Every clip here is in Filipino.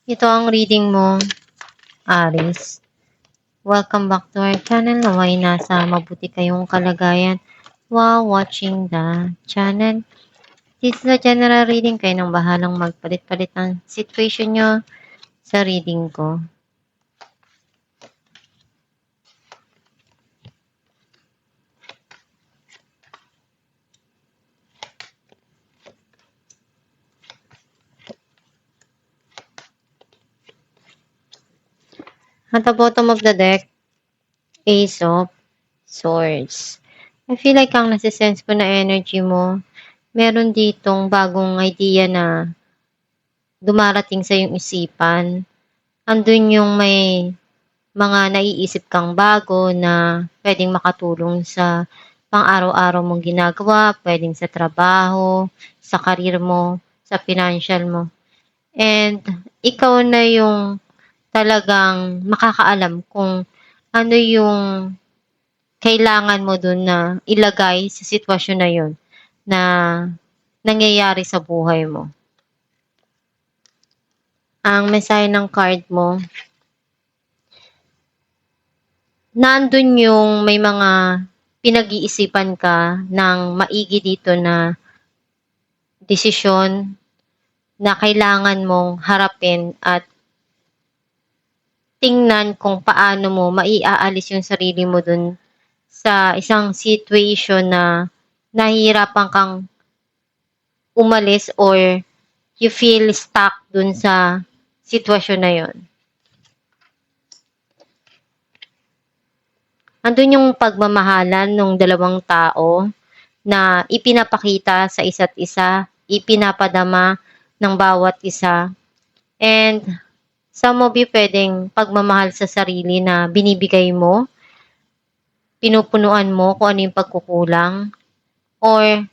Ito ang reading mo, Aries. Welcome back to our channel. Naway nasa mabuti kayong kalagayan while watching the channel. This is a general reading. Kayo nang bahalang magpalit-palit ang situation nyo sa reading ko. At the bottom of the deck, Ace of Swords. I feel like ang nasisense ko na energy mo, meron ditong bagong idea na dumarating sa iyong isipan. Andun yung may mga naiisip kang bago na pwedeng makatulong sa pang-araw-araw mong ginagawa, pwedeng sa trabaho, sa karir mo, sa financial mo. And ikaw na yung talagang makakaalam kung ano yung kailangan mo dun na ilagay sa sitwasyon na yun na nangyayari sa buhay mo. Ang mensahe ng card mo, nandun yung may mga pinag-iisipan ka ng maigi dito na desisyon na kailangan mong harapin at tingnan kung paano mo maiaalis yung sarili mo dun sa isang situation na nahihirapan kang umalis or you feel stuck dun sa sitwasyon na yon. Andun yung pagmamahalan ng dalawang tao na ipinapakita sa isa't isa, ipinapadama ng bawat isa. And some of you pwedeng pagmamahal sa sarili na binibigay mo, pinupunuan mo kung ano yung pagkukulang, or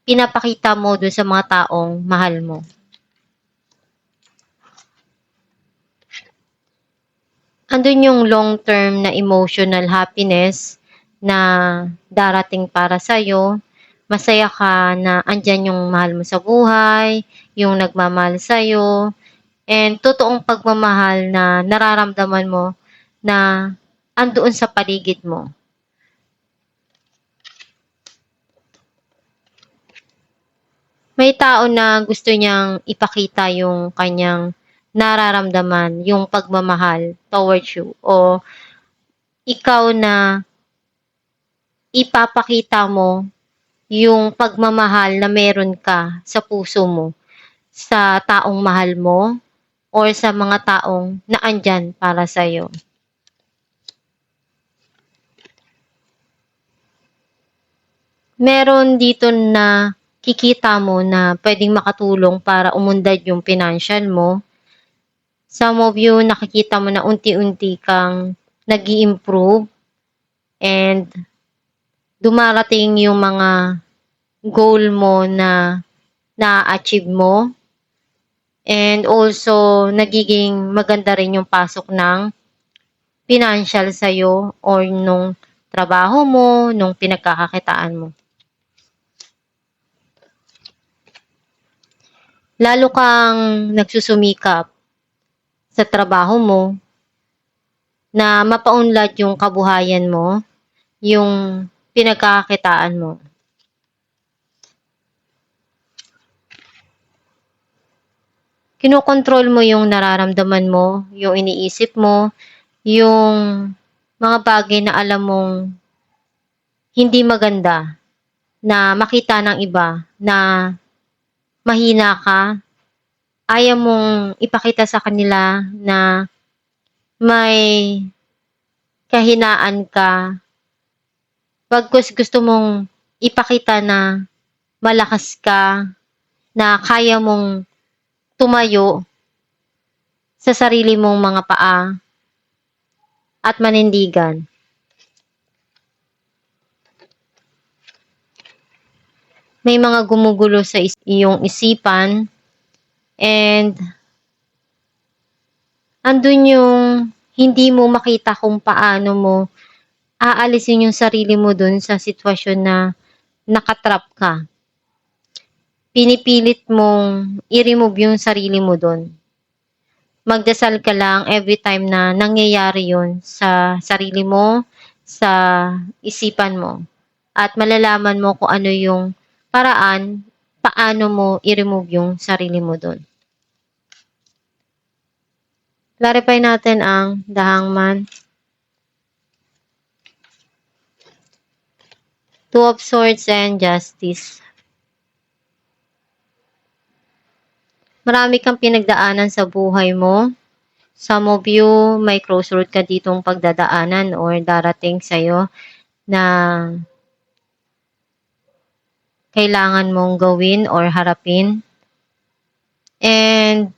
pinapakita mo dun sa mga taong mahal mo. Andun yung long-term na emotional happiness na darating para sa'yo. Masaya ka na andyan yung mahal mo sa buhay, yung nagmamahal sa'yo, and totoong pagmamahal na nararamdaman mo na andoon sa paligid mo. May tao na gusto niyang ipakita yung kanyang nararamdaman, yung pagmamahal towards you, o ikaw na ipapakita mo yung pagmamahal na meron ka sa puso mo sa taong mahal mo or sa mga taong naandyan para sa'yo. Meron dito na kikita mo na pwedeng makatulong para umundad yung financial mo. Some of you, nakikita mo na unti-unti kang nag-i-improve and dumarating yung mga goal mo na na-achieve mo. And also, nagiging maganda rin yung pasok ng financial sa'yo or nung trabaho mo, nung pinagkakakitaan mo. Lalo kang nagsusumikap sa trabaho mo na mapaunlad yung kabuhayan mo, yung pinagkakakitaan mo. Kinokontrol mo yung nararamdaman mo, yung iniisip mo, yung mga bagay na alam mong hindi maganda na makita ng iba na mahina ka. Ayaw mong ipakita sa kanila na may kahinaan ka. Pagkus gusto mong ipakita na malakas ka, na kaya mong tumayo sa sarili mong mga paa at manindigan. May mga gumugulo sa iyong isipan and andun yung hindi mo makita kung paano mo aalisin yung sarili mo dun sa sitwasyon na nakatrap ka. Pinipilit mong i-remove yung sarili mo dun. magdasal ka lang every time na nangyayari yun sa sarili mo, sa isipan mo. At malalaman mo kung ano yung paraan, paano mo i-remove yung sarili mo dun. Clarify natin ang The Hangman. Two of Swords and Justice. Marami kang pinagdaanan sa buhay mo. Some of you, may crossroad ka ditong pagdadaanan or darating sa'yo na kailangan mong gawin or harapin. And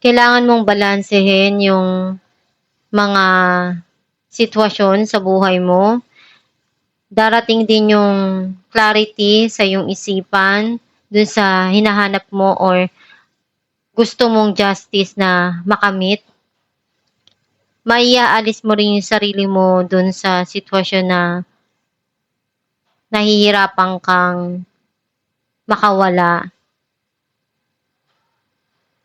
kailangan mong balansehin yung mga sitwasyon sa buhay mo. Darating din yung clarity sa iyong isipan dun sa hinahanap mo or gusto mong justice na makamit. Maiaalis mo rin yung sarili mo dun sa sitwasyon na nahihirapan kang makawala.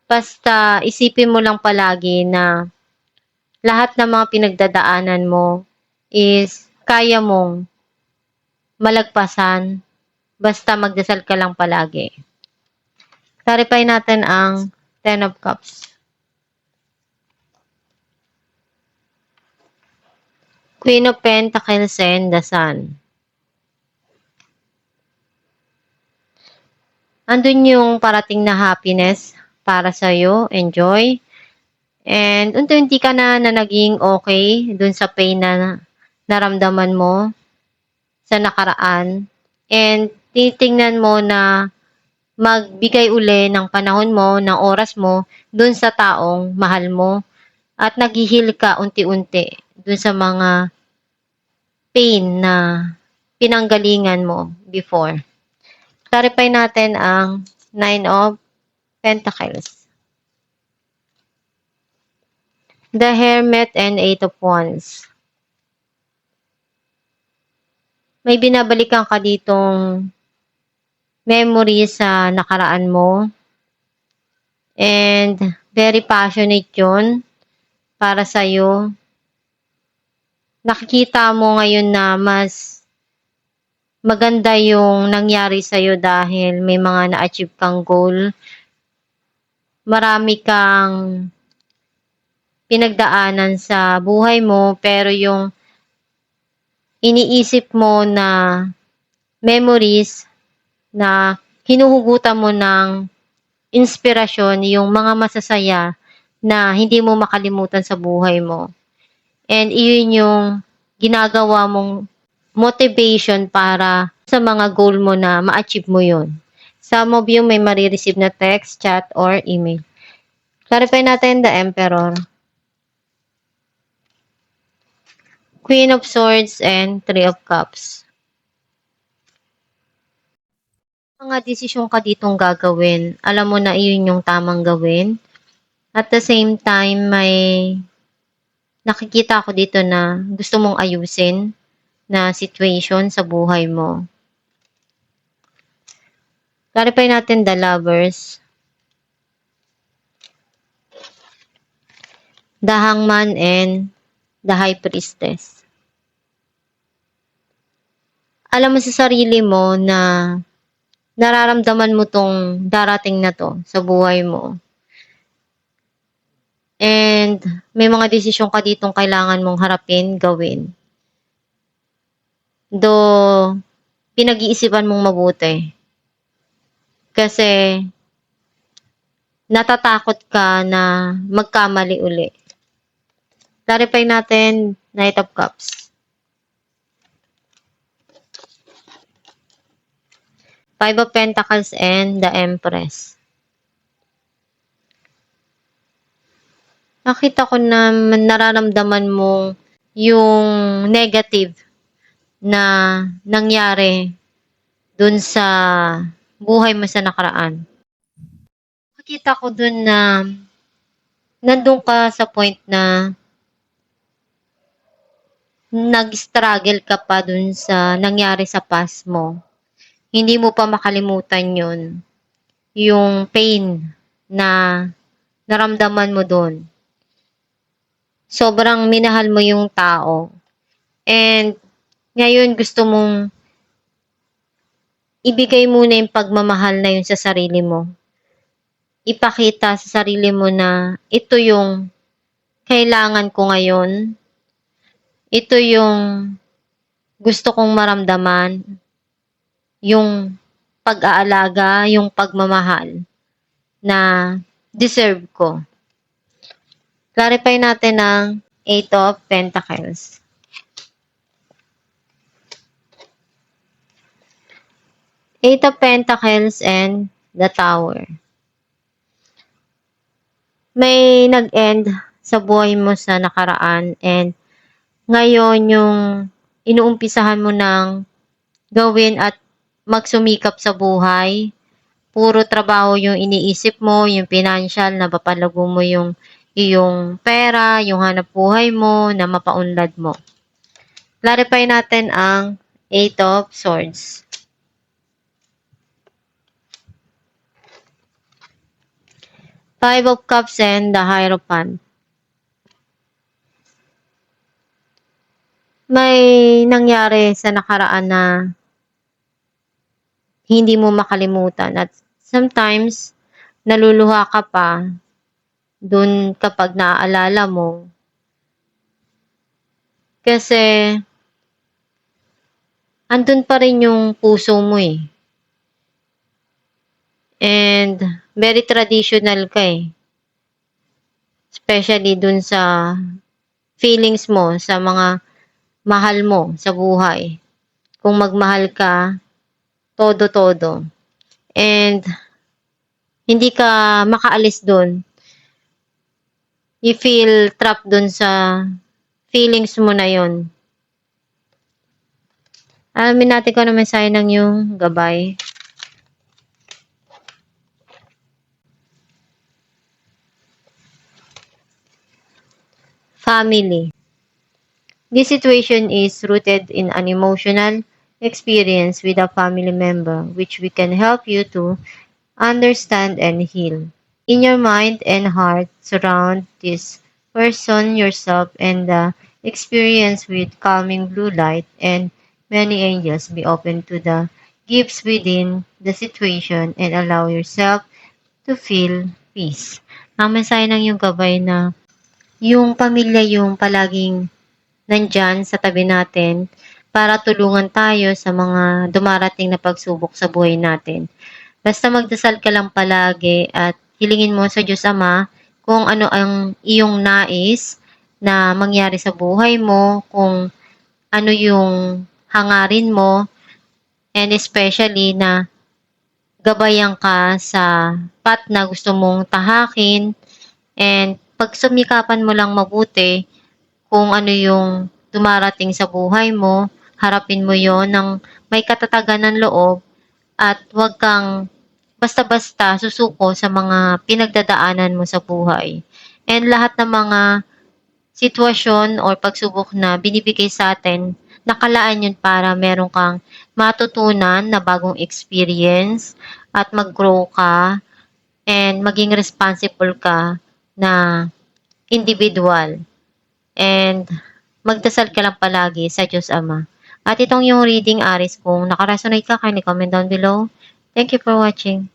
Basta isipin mo lang palagi na lahat ng mga pinagdadaanan mo is kaya mong malagpasan basta magdasal ka lang palagi. Clarify natin ang Ten of Cups. Queen of Pentacles and the Sun. Andun yung parating na happiness para sa'yo, enjoy. And unti-unti ka na naging okay dun sa pain na naramdaman mo sa nakaraan. And titingnan mo na magbigay uli ng panahon mo, ng oras mo dun sa taong mahal mo. At naghihil ka unti-unti dun sa mga pain na pinanggalingan mo before. Clarify natin ang Nine of Pentacles. The Hermit and Eight of Wands. May binabalikan ka ditong memory sa nakaraan mo. And very passionate yun para sa'yo. Nakikita mo ngayon na mas maganda yung nangyari sa'yo dahil may mga na-achieve kang goal. Marami kang pinagdaanan sa buhay mo pero yung iniisip mo na memories na hinuhugutan mo ng inspirasyon yung mga masasaya na hindi mo makalimutan sa buhay mo. And iyon yung ginagawa mong motivation para sa mga goal mo na ma-achieve mo yun. Some of you may marireceive na text, chat, or email. Clarify natin the Emperor. Queen of Swords and Three of Cups. Mga desisyon ka ditong gagawin. Alam mo na iyon yung tamang gawin. At the same time, may nakikita ko dito na gusto mong ayusin na situation sa buhay mo. Clarify natin the Lovers. The Hangman and the High Priestess. Alam mo sa sarili mo na nararamdaman mo tong darating na to sa buhay mo. And may mga desisyon ka ditong kailangan mong harapin, gawin. Though, pinag-iisipan mong mabuti. Kasi, natatakot ka na magkamali uli. Clarify natin, Knight of Cups. Five of Pentacles and the Empress. Nakita ko na nararamdaman mo yung negative na nangyari dun sa buhay mo sa nakaraan. Nakita ko dun na nandun ka sa point na nag-struggle ka pa dun sa nangyari sa past mo. Hindi mo pa makalimutan yun. Yung pain na naramdaman mo dun. Sobrang minahal mo yung tao. And ngayon gusto mong ibigay muna yung pagmamahal na yun sa sarili mo. Ipakita sa sarili mo na ito yung kailangan ko ngayon. Ito yung gusto kong maramdaman. Yung pag-aalaga, yung pagmamahal na deserve ko. Clarify natin ang Eight of Pentacles. Eight of Pentacles and the Tower. May nag-end sa buhay mo sa nakaraan and ngayon yung inuumpisahan mo ng gawin at magsumikap sa buhay. Puro trabaho yung iniisip mo, yung financial, na papalago mo yung iyong pera, yung hanap buhay mo, na mapaunlad mo. Clarify natin ang Eight of Swords. Five of Cups and the Hierophant. May nangyari sa nakaraan na hindi mo makalimutan at sometimes naluluha ka pa dun kapag naaalala mo. Kasi andun pa rin yung puso mo eh. And very traditional ka eh. Especially dun sa feelings mo, sa mga mahal mo sa buhay. Kung magmahal ka, todo-todo. And hindi ka makaalis dun. You feel trapped dun sa feelings mo na yon. Alamin natin kung ano mensahe ng yung gabay. Family. This situation is rooted in an emotional experience with a family member, which we can help you to understand and heal. In your mind and heart, surround this person, yourself, and the experience with calming blue light, and many angels. Be open to the gifts within the situation and allow yourself to feel peace. Ang mensahe ng yung gabay na yung pamilya yung palaging nandyan sa tabi natin para tulungan tayo sa mga dumarating na pagsubok sa buhay natin. Basta magdasal ka lang palagi at hilingin mo sa Diyos Ama kung ano ang iyong nais na mangyari sa buhay mo, kung ano yung hangarin mo, and especially na gabayan ka sa path na gusto mong tahakin, and pagsumikapan mo lang mabuti kung ano yung dumarating sa buhay mo, harapin mo yon ng may katatagan ng loob at huwag kang basta-basta susuko sa mga pinagdadaanan mo sa buhay. And lahat ng mga sitwasyon o pagsubok na binibigay sa atin, nakalaan yun para meron kang matutunan na bagong experience at mag-grow ka and maging responsible ka na individual. And magdasal ka lang palagi sa Diyos Ama. At itong yung reading, Aries, kung nakaresonate ka, kindly comment down below. Thank you for watching.